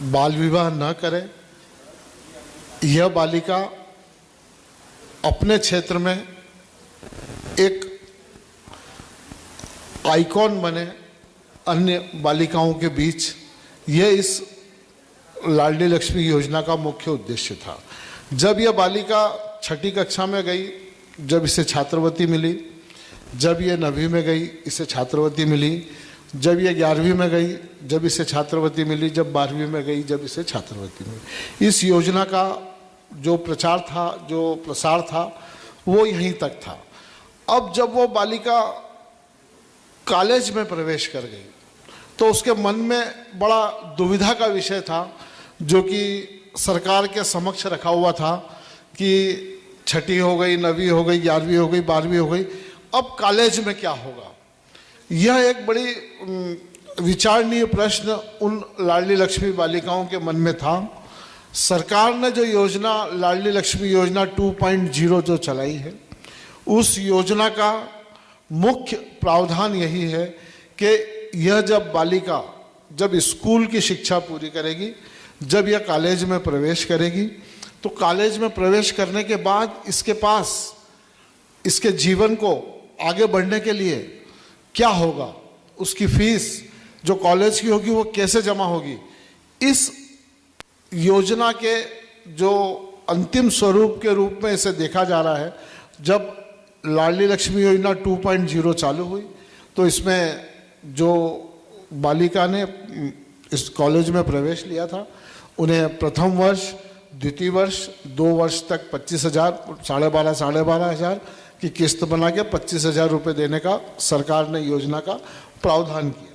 बाल विवाह न करे, यह बालिका अपने क्षेत्र में एक आइकॉन बने अन्य बालिकाओं के बीच। यह इस लाडली लक्ष्मी योजना का मुख्य उद्देश्य था। जब यह बालिका 6ठी कक्षा में गई, जब इसे छात्रवृत्ति मिली, जब यह 9वीं में गई, इसे छात्रवृत्ति मिली, जब ये 11वीं में गई, जब इसे छात्रवृत्ति मिली, जब 12वीं में गई, जब इसे छात्रवृत्ति मिली। इस योजना का जो प्रचार था, जो प्रसार था, वो यहीं तक था। अब जब वो बालिका कॉलेज में प्रवेश कर गई तो उसके मन में बड़ा दुविधा का विषय था, जो कि सरकार के समक्ष रखा हुआ था कि 6ठी हो गई, 9वीं हो गई, 11वीं हो गई, 12वीं हो गई, अब कॉलेज में क्या होगा। यह एक बड़ी विचारणीय प्रश्न उन लाडली लक्ष्मी बालिकाओं के मन में था। सरकार ने जो योजना लाडली लक्ष्मी योजना 2.0 जो चलाई है, उस योजना का मुख्य प्रावधान यही है कि यह जब बालिका जब स्कूल की शिक्षा पूरी करेगी, जब यह कॉलेज में प्रवेश करेगी, तो कॉलेज में प्रवेश करने के बाद इसके पास इसके जीवन को आगे बढ़ने के लिए क्या होगा, उसकी फीस जो कॉलेज की होगी वो कैसे जमा होगी, इस योजना के जो अंतिम स्वरूप के रूप में इसे देखा जा रहा है। जब लाडली लक्ष्मी योजना 2.0 चालू हुई तो इसमें जो बालिका ने इस कॉलेज में प्रवेश लिया था, उन्हें प्रथम वर्ष, द्वितीय वर्ष, 2 वर्ष तक 25,000, 12,500 की किस्त बना के 25,000 रुपये देने का सरकार ने योजना का प्रावधान किया,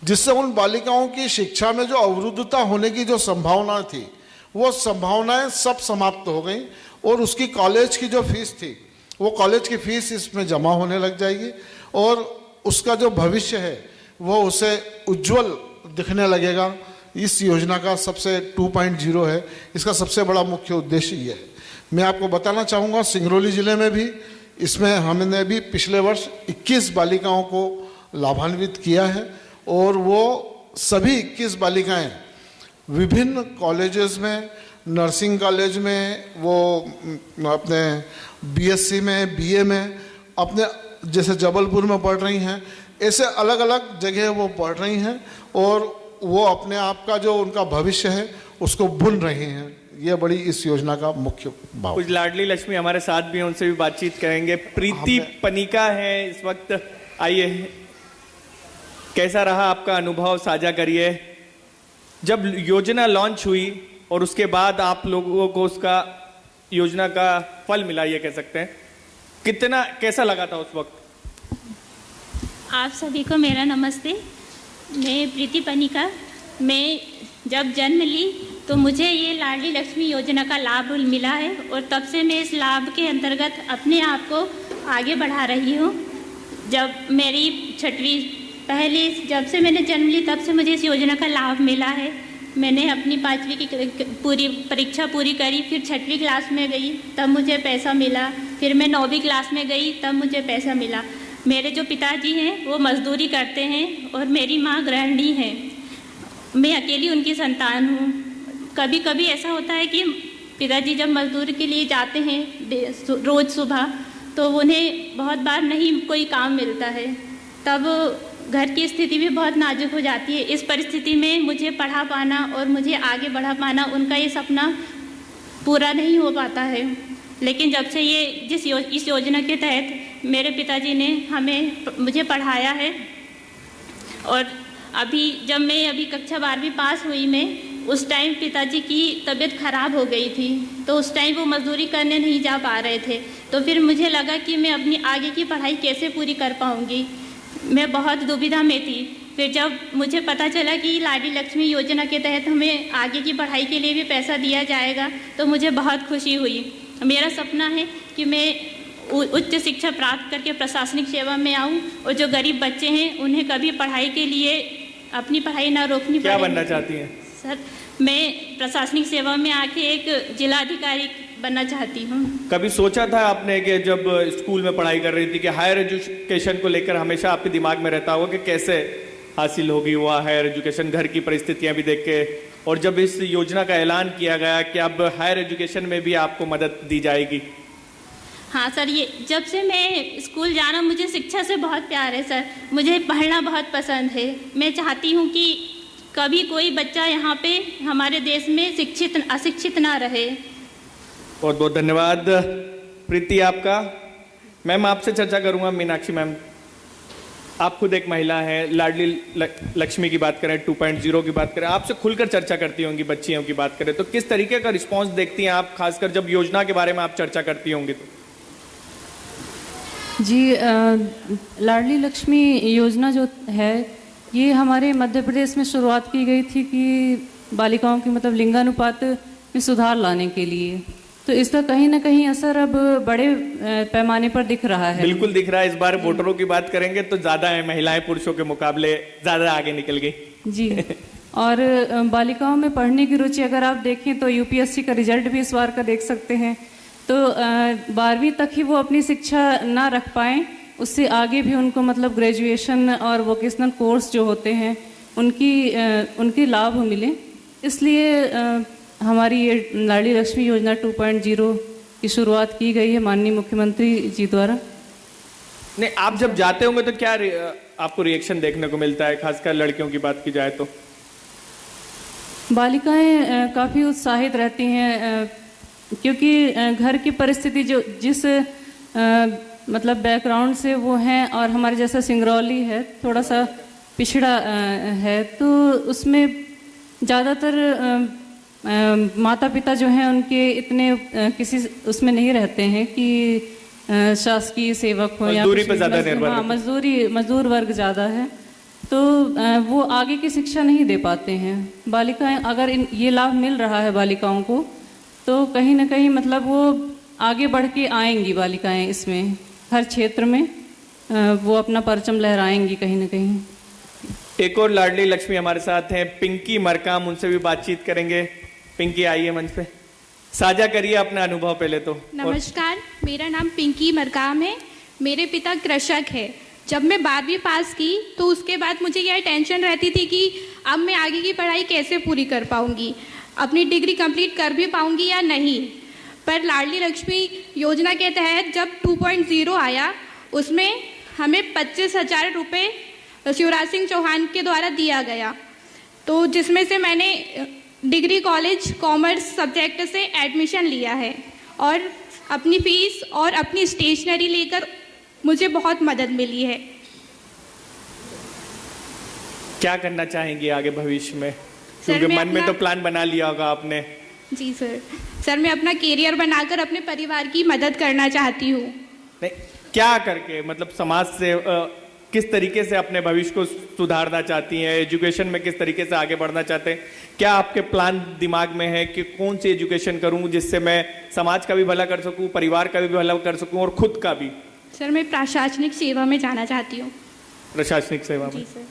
जिससे उन बालिकाओं की शिक्षा में जो अवरुद्धता होने की जो संभावना थी, वो संभावनाएं सब समाप्त हो गई और उसकी कॉलेज की जो फीस थी, वो कॉलेज की फीस इसमें जमा होने लग जाएगी और उसका जो भविष्य है वो उसे उज्जवल दिखने लगेगा। इस योजना का सबसे 2.0 है, इसका सबसे बड़ा मुख्य उद्देश्य ये है। मैं आपको बताना चाहूँगा, सिंगरौली ज़िले में भी इसमें हमने भी पिछले वर्ष 21 बालिकाओं को लाभान्वित किया है और वो सभी 21 बालिकाएं विभिन्न कॉलेजेस में, नर्सिंग कॉलेज में, वो अपने बीएससी में, बीए में, अपने जैसे जबलपुर में पढ़ रही हैं, ऐसे अलग अलग जगह वो पढ़ रही हैं और वो अपने आप का जो उनका भविष्य है उसको बुन रही हैं। ये बड़ी इस योजना का मुख्य भाव। कुछ लाडली लक्ष्मी हमारे साथ भी हैं, उनसे भी बातचीत करेंगे। प्रीति पनिका है इस वक्त, आइए, कैसा रहा आपका अनुभव, साझा करिए। जब योजना लॉन्च हुई और उसके बाद आप लोगों को उसका योजना का फल मिला, ये कह सकते हैं, कितना कैसा लगा था उस वक्त? आप सभी को मेरा नमस्ते। मैं प्रीति पनिका। मैं जब जन्म ली तो मुझे ये लाडली लक्ष्मी योजना का लाभ मिला है और तब से मैं इस लाभ के अंतर्गत अपने आप को आगे बढ़ा रही हूँ। जब मेरी 6वीं पहली जब से मैंने जन्म ली तब से मुझे इस योजना का लाभ मिला है। मैंने अपनी 5वीं की पूरी परीक्षा पूरी करी, फिर 6वीं क्लास में गई तब मुझे पैसा मिला, फिर मैं 9वीं क्लास में गई तब मुझे पैसा मिला। मेरे जो पिताजी हैं वो मजदूरी करते हैं और मेरी माँ गृहिणी है। मैं अकेली उनकी संतान हूँ। कभी कभी ऐसा होता है कि पिताजी जब मजदूर के लिए जाते हैं रोज़ सुबह, तो उन्हें बहुत बार नहीं कोई काम मिलता है, तब घर की स्थिति भी बहुत नाजुक हो जाती है। इस परिस्थिति में मुझे पढ़ा पाना और मुझे आगे बढ़ा पाना, उनका ये सपना पूरा नहीं हो पाता है। लेकिन जब से ये इस योजना के तहत मेरे पिताजी ने मुझे पढ़ाया है और जब मैं अभी कक्षा 12वीं पास हुई, मैं उस टाइम पिताजी की तबीयत ख़राब हो गई थी, तो उस टाइम वो मजदूरी करने नहीं जा पा रहे थे। तो फिर मुझे लगा कि मैं अपनी आगे की पढ़ाई कैसे पूरी कर पाऊँगी। मैं बहुत दुविधा में थी। फिर जब मुझे पता चला कि लाडली लक्ष्मी योजना के तहत हमें आगे की पढ़ाई के लिए भी पैसा दिया जाएगा, तो मुझे बहुत खुशी हुई। मेरा सपना है कि मैं उच्च शिक्षा प्राप्त करके प्रशासनिक सेवा में आऊं और जो गरीब बच्चे हैं उन्हें कभी पढ़ाई के लिए अपनी पढ़ाई ना रोकनी पड़े। क्या बनना चाहती हैं? सर, मैं प्रशासनिक सेवा में आके एक जिला अधिकारी बनना चाहती हूँ। कभी सोचा था आपने कि जब स्कूल में पढ़ाई कर रही थी कि हायर एजुकेशन को लेकर हमेशा आपके दिमाग में रहता होगा कि कैसे हासिल होगी वो हायर एजुकेशन, घर की परिस्थितियां भी देख के, और जब इस योजना का ऐलान किया गया कि अब हायर एजुकेशन में भी आपको मदद दी जाएगी? हाँ सर, ये जब से मैं स्कूल जाना, मुझे शिक्षा से बहुत प्यार है सर। मुझे पढ़ना बहुत पसंद है। मैं चाहती हूँ कि कभी कोई बच्चा यहाँ पे हमारे देश में अशिक्षित ना रहे। बहुत बहुत धन्यवाद प्रीति आपका। मैम, आपसे चर्चा करूँगा। मीनाक्षी मैम, आप खुद एक महिला हैं, लाडली लक्ष्मी की बात करें, 2.0 की बात करें, आपसे खुलकर चर्चा करती होंगी, बच्चियों की बात करें तो किस तरीके का रिस्पांस देखती हैं आप, खासकर जब योजना के बारे में आप चर्चा करती होंगी तो? जी, लाडली लक्ष्मी योजना जो है ये हमारे मध्य प्रदेश में शुरुआत की गई थी कि बालिकाओं की मतलब लिंगानुपात में सुधार लाने के लिए। तो इसका कहीं ना कहीं असर अब बड़े पैमाने पर दिख रहा है। बिल्कुल दिख रहा है। इस बार वोटरों की बात करेंगे तो ज्यादा है, महिलाएं पुरुषों के मुकाबले ज्यादा आगे निकल गई। जी, और बालिकाओं में पढ़ने की रुचि अगर आप देखें तो यूपीएससी का रिजल्ट भी इस बार का देख सकते हैं। तो 12वीं तक ही वो अपनी शिक्षा ना रख पाएँ, उससे आगे भी उनको मतलब ग्रेजुएशन और वोकेशनल कोर्स जो होते हैं उनकी लाभ मिले। इसलिए हमारी ये लाडली लक्ष्मी योजना 2.0 की शुरुआत की गई है माननीय मुख्यमंत्री जी द्वारा। नहीं, आप जब जाते होंगे तो क्या आपको रिएक्शन देखने को मिलता है, खासकर लड़कियों की बात की जाए तो? बालिकाएं काफ़ी उत्साहित रहती हैं क्योंकि घर की परिस्थिति जो जिस मतलब बैकग्राउंड से वो हैं और हमारे जैसा सिंगरौली है थोड़ा सा पिछड़ा है, तो उसमें ज़्यादातर माता पिता जो हैं उनके इतने किसी उसमें नहीं रहते हैं कि शासकीय सेवक हो या मजदूरी पे ज़्यादा निर्भर है। मजदूर वर्ग ज़्यादा है, तो वो आगे की शिक्षा नहीं दे पाते हैं। बालिकाएं अगर ये लाभ मिल रहा है बालिकाओं को तो कहीं ना कहीं मतलब वो आगे बढ़ के आएंगी। बालिकाएं इसमें हर क्षेत्र में वो अपना परचम लहराएंगी कहीं ना कहीं। एक और लाडली लक्ष्मी हमारे साथ हैं, पिंकी मरकाम, उनसे भी बातचीत करेंगे। पिंकी आइए मंच पे, साझा करिए अपना अनुभव पहले तो। नमस्कार, मेरा नाम पिंकी मरकाम है। मेरे पिता कृषक है। जब मैं 12वीं पास की तो उसके बाद मुझे यह टेंशन रहती थी कि अब मैं आगे की पढ़ाई कैसे पूरी कर पाऊंगी, अपनी डिग्री कंप्लीट कर भी पाऊंगी या नहीं। पर लाडली लक्ष्मी योजना के तहत जब 2.0 आया उसमें हमें 25,000 रुपये शिवराज सिंह चौहान के द्वारा दिया गया, तो जिसमें से मैंने डिग्री कॉलेज कॉमर्स सब्जेक्ट से एडमिशन लिया है और अपनी फीस और अपनी स्टेशनरी लेकर मुझे बहुत मदद मिली है। क्या करना चाहेंगी आगे भविष्य में, क्योंकि मन में तो प्लान बना लिया होगा आपने? जी सर, मैं अपना करियर बनाकर अपने परिवार की मदद करना चाहती हूँ। नहीं, क्या करके, मतलब समाज से किस तरीके से अपने भविष्य को सुधारना चाहती हैं, एजुकेशन में किस तरीके से आगे बढ़ना चाहते हैं? क्या आपके प्लान दिमाग में है कि कौन सी एजुकेशन करूं जिससे मैं समाज का भी भला कर सकूं, परिवार का भी भला कर सकूं और खुद का भी? सर, मैं प्रशासनिक सेवा में जाना चाहती हूँ। प्रशासनिक सेवा में? जी सर।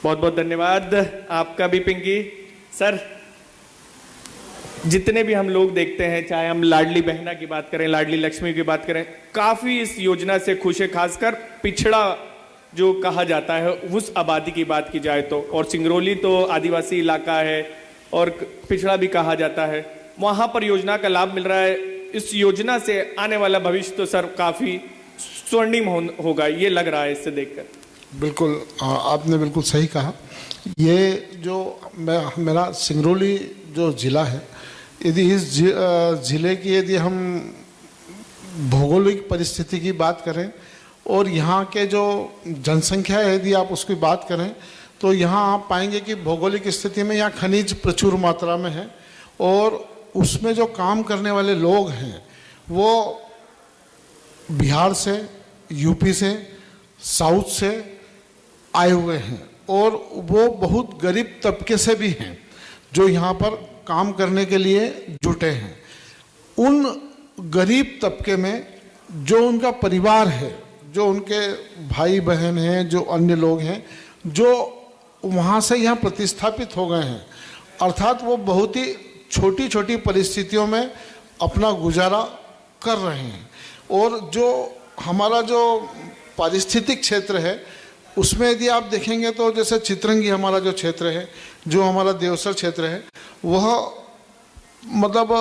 बहुत बहुत धन्यवाद आपका भी पिंकी। सर, जितने भी हम लोग देखते हैं, चाहे हम लाडली बहना की बात करें, लाडली लक्ष्मी की बात करें, काफी इस योजना से खुश है, खासकर पिछड़ा जो कहा जाता है उस आबादी की बात की जाए तो, और सिंगरौली तो आदिवासी इलाका है और पिछड़ा भी कहा जाता है, वहां पर योजना का लाभ मिल रहा है। इस योजना से आने वाला भविष्य तो सर काफी स्वर्णिम होगा, ये लग रहा है इससे देखकर। बिल्कुल, आपने बिल्कुल सही कहा। ये जो मेरा सिंगरौली जो ज़िला है, यदि इस ज़िले की यदि हम भौगोलिक परिस्थिति की बात करें और यहाँ के जो जनसंख्या है यदि आप उसकी बात करें तो यहाँ आप पाएंगे कि भौगोलिक स्थिति में यहाँ खनिज प्रचुर मात्रा में है और उसमें जो काम करने वाले लोग हैं वो बिहार से, यूपी से, साउथ से आए हुए हैं और वो बहुत गरीब तबके से भी हैं जो यहाँ पर काम करने के लिए जुटे हैं। उन गरीब तबके में जो उनका परिवार है, जो उनके भाई बहन हैं, जो अन्य लोग हैं, जो वहाँ से यहाँ प्रतिस्थापित हो गए हैं, अर्थात वो बहुत ही छोटी छोटी परिस्थितियों में अपना गुजारा कर रहे हैं। और जो हमारा जो पारिस्थितिक क्षेत्र है उसमें यदि आप देखेंगे तो जैसे चितरंगी हमारा जो क्षेत्र है, जो हमारा देवसर क्षेत्र है, वह मतलब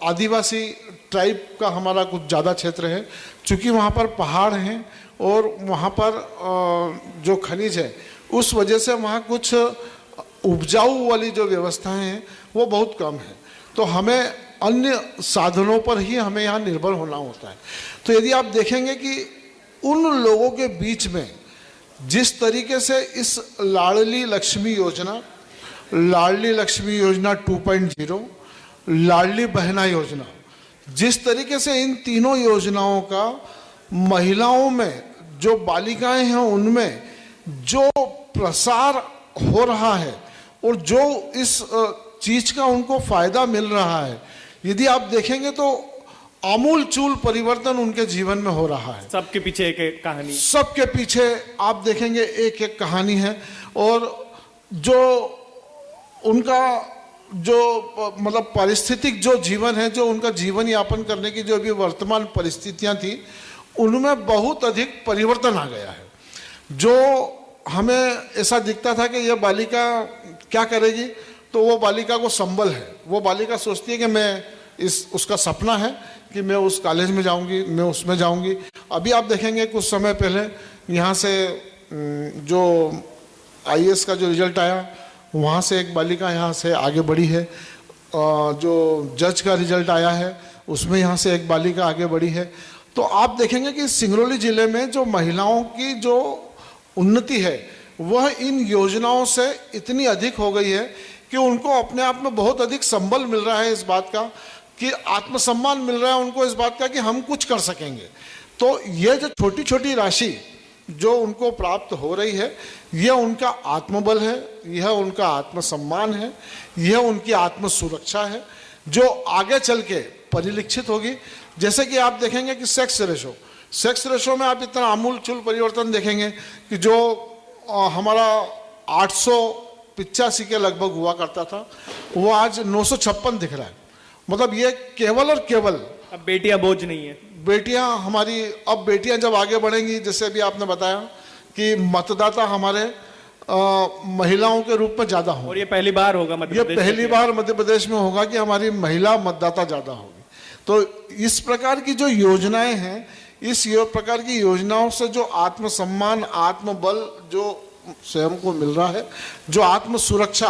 आदिवासी ट्राइब का हमारा कुछ ज़्यादा क्षेत्र है, चूँकि वहाँ पर पहाड़ हैं और वहाँ पर जो खनिज है उस वजह से वहाँ कुछ उपजाऊ वाली जो व्यवस्थाएं हैं वो बहुत कम है, तो हमें अन्य साधनों पर ही हमें यहाँ निर्भर होना होता है। तो यदि आप देखेंगे कि उन लोगों के बीच में जिस तरीके से इस लाडली लक्ष्मी योजना 2.0, लाडली बहना योजना, जिस तरीके से इन तीनों योजनाओं का महिलाओं में, जो बालिकाएं हैं उनमें जो प्रसार हो रहा है और जो इस चीज का उनको फायदा मिल रहा है, यदि आप देखेंगे तो आमूल चूल परिवर्तन उनके जीवन में हो रहा है। सबके पीछे एक एक कहानी, सबके पीछे आप देखेंगे एक एक कहानी है। और जो उनका जो मतलब पारिस्थितिक जो जीवन है, जो उनका जीवन यापन करने की जो भी वर्तमान परिस्थितियां थी, उनमें बहुत अधिक परिवर्तन आ गया है। जो हमें ऐसा दिखता था कि यह बालिका क्या करेगी, तो वो बालिका को संबल है, वो बालिका सोचती है कि मैं उसका सपना है कि मैं उस कॉलेज में जाऊंगी, मैं उसमें जाऊंगी। अभी आप देखेंगे कुछ समय पहले यहाँ से जो आईएएस का जो रिजल्ट आया, वहाँ से एक बालिका यहाँ से आगे बढ़ी है। जो जज का रिजल्ट आया है उसमें यहाँ से एक बालिका आगे बढ़ी है। तो आप देखेंगे कि सिंगरौली जिले में जो महिलाओं की जो उन्नति है वह इन योजनाओं से इतनी अधिक हो गई है कि उनको अपने आप में बहुत अधिक संबल मिल रहा है, इस बात का कि आत्मसम्मान मिल रहा है उनको, इस बात का कि हम कुछ कर सकेंगे। तो ये जो छोटी छोटी राशि जो उनको प्राप्त हो रही है, यह उनका आत्मबल है, यह उनका आत्मसम्मान है, यह उनकी आत्म सुरक्षा है, जो आगे चल के परिलक्षित होगी। जैसे कि आप देखेंगे कि सेक्स रेशो में आप इतना आमूल चूल परिवर्तन देखेंगे कि जो हमारा 885 के लगभग हुआ करता था, वो आज 956 दिख रहा है। मतलब ये केवल और केवल अब बेटियां बोझ नहीं है। बेटियां हमारी, अब बेटियां जब आगे बढ़ेंगी, जैसे अभी आपने बताया कि मतदाता हमारे महिलाओं के रूप में ज्यादा होंगे, और ये पहली बार होगा मध्य प्रदेश, ये पहली बार मध्य प्रदेश में होगा कि हमारी महिला मतदाता ज्यादा होगी। तो इस प्रकार की जो योजनाएं हैं, इस प्रकार की योजनाओं से जो आत्मसम्मान, आत्मबल जो स्वयं को मिल रहा है, जो आत्म सुरक्षा